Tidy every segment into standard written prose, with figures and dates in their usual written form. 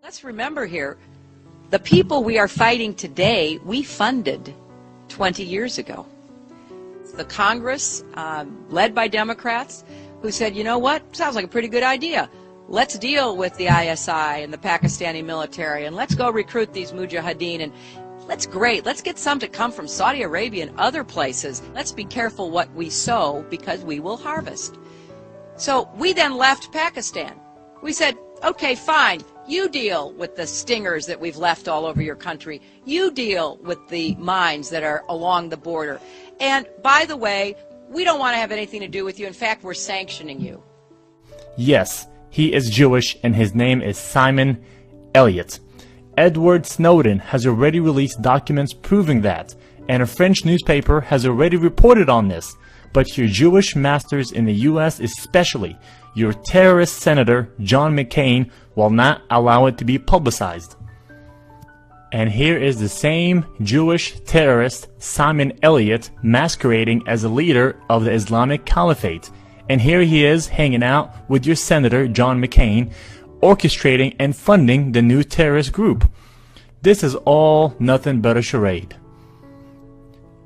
Let's remember here, the people we are fighting today, we funded 20 years ago. It's the Congress, led by Democrats, who said, you know what, sounds like a pretty good idea. Let's deal with the ISI and the Pakistani military, and let's go recruit these mujahideen, and let's get some to come from Saudi Arabia and other places. Let's be careful what we sow, because we will harvest. So we then left Pakistan. We said, okay, fine, you deal with the stingers that we've left all over your country. You deal with the mines that are along the border. And by the way, we don't want to have anything to do with you. In fact, we're sanctioning you. Yes, he is Jewish, and his name is Simon Elliott. Edward Snowden has already released documents proving that, and a French newspaper has already reported on this. But your Jewish masters in the US, especially your terrorist Senator John McCain, will not allow it to be publicized. And here is the same Jewish terrorist Simon Elliott masquerading as a leader of the Islamic Caliphate. And here he is hanging out with your Senator John McCain, orchestrating and funding the new terrorist group. This is all nothing but a charade.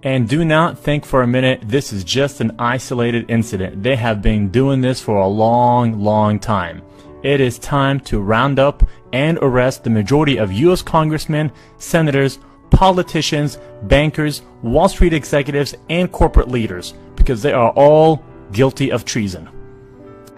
And do not think for a minute this is just an isolated incident. They have been doing this for a long time. It is time to round up and arrest the majority of U.S. congressmen, senators, politicians, bankers, Wall Street executives, and corporate leaders, because they are all guilty of treason.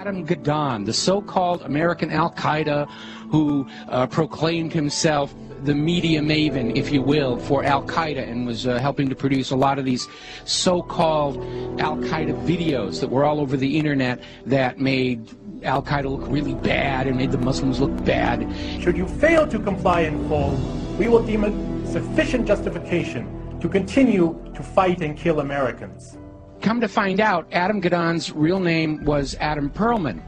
Adam Gadon, the so-called American Al-Qaeda who proclaimed himself the media maven, if you will, for Al-Qaeda, and was helping to produce a lot of these so-called Al-Qaeda videos that were all over the internet that made Al-Qaeda look really bad and made the Muslims look bad. Should you fail to comply in full, we will deem it sufficient justification to continue to fight and kill Americans. Come to find out, Adam Gadon's real name was Adam Perlman.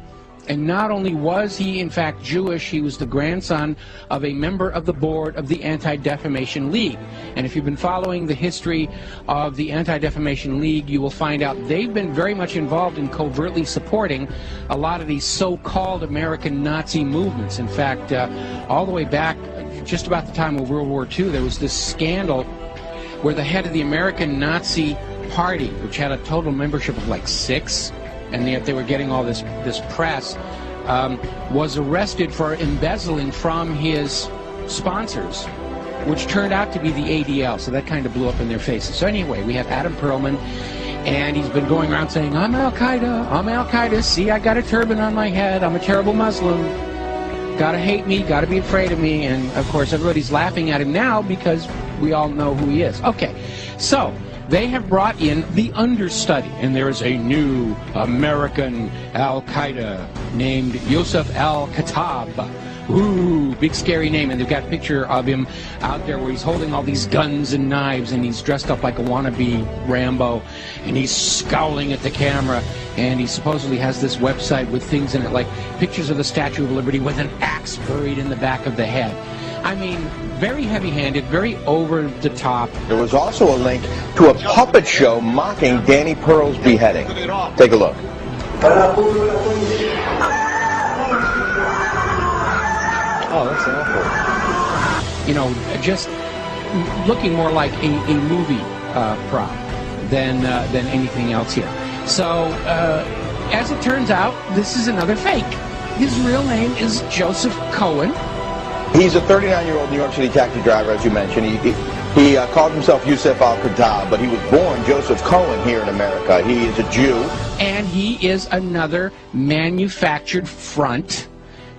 And not only was he, in fact, Jewish, he was the grandson of a member of the board of the Anti-Defamation League. And if you've been following the history of the Anti-Defamation League, you will find out they've been very much involved in covertly supporting a lot of these so-called American Nazi movements. In fact, all the way back, just about the time of World War II, there was this scandal where the head of the American Nazi Party, which had a total membership of like 6, and yet they were getting all this press, was arrested for embezzling from his sponsors, which turned out to be the ADL, so that kind of blew up in their faces. So anyway, we have Adam Perlman, and he's been going around saying, I'm Al-Qaeda, I'm Al-Qaeda, see, I got a turban on my head, I'm a terrible Muslim, gotta hate me, gotta be afraid of me, and of course everybody's laughing at him now because we all know who he is. Okay, so they have brought in the understudy, and there is a new American Al-Qaeda named Yusuf al-Khattab. Ooh, big scary name, and they've got a picture of him out there where he's holding all these guns and knives, and he's dressed up like a wannabe Rambo, and he's scowling at the camera, and he supposedly has this website with things in it, like pictures of the Statue of Liberty with an axe buried in the back of the head. I mean, very heavy-handed, very over-the-top. There was also a link to a puppet show mocking Danny Pearl's beheading. Take a look. Oh, that's awful. You know, just looking more like a movie prop than anything else here. So, as it turns out, this is another fake. His real name is Joseph Cohen. He's a 39-year-old New York City taxi driver, as you mentioned. He called himself Yusuf al-Khattab, but he was born Joseph Cohen here in America. He is a Jew. And he is another manufactured front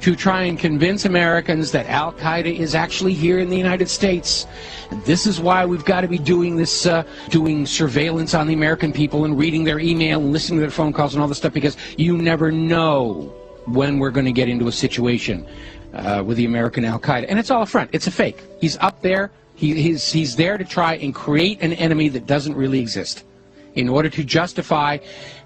to try and convince Americans that Al-Qaeda is actually here in the United States. And this is why we've got to be doing this, doing surveillance on the American people and reading their email and listening to their phone calls and all this stuff, because you never know when we're going to get into a situation with the American Al-Qaeda. And it's all a front. It's a fake. He's up there. He's there to try and create an enemy that doesn't really exist in order to justify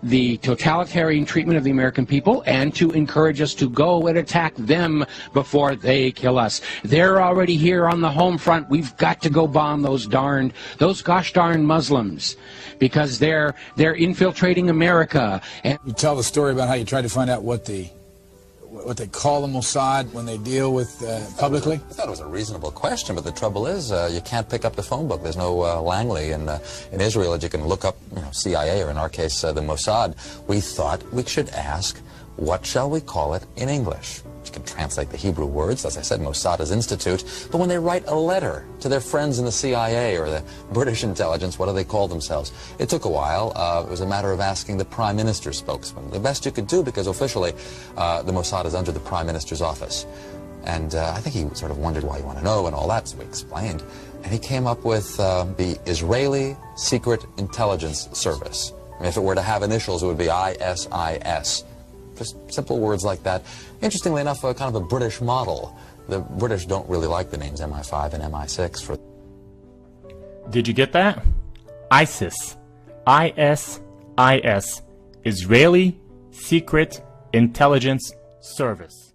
the totalitarian treatment of the American people and to encourage us to go and attack them before they kill us. They're already here on the home front. We've got to go bomb those gosh darn Muslims, because they're infiltrating America. And you tell the story about how you tried to find out what the what they call the Mossad when they deal with publicly? I thought it was a reasonable question, but the trouble is you can't pick up the phone book. There's no Langley in Israel that you can look up, CIA, or in our case, the Mossad. We thought we should ask, what shall we call it in English? You can translate the Hebrew words, as I said, Mossad is institute, but when they write a letter to their friends in the CIA or the British intelligence, what do they call themselves? It took a while. It was a matter of asking the Prime Minister's spokesman. The best you could do, because officially the Mossad is under the Prime Minister's office. And I think he sort of wondered why you want to know and all that, so we explained. And he came up with the Israeli Secret Intelligence Service. I mean, if it were to have initials, it would be ISIS. Just simple words like that. Interestingly enough, kind of a British model. The British don't really like the names MI5 and MI6 for... Did you get that? ISIS. ISIS. Israeli Secret Intelligence Service.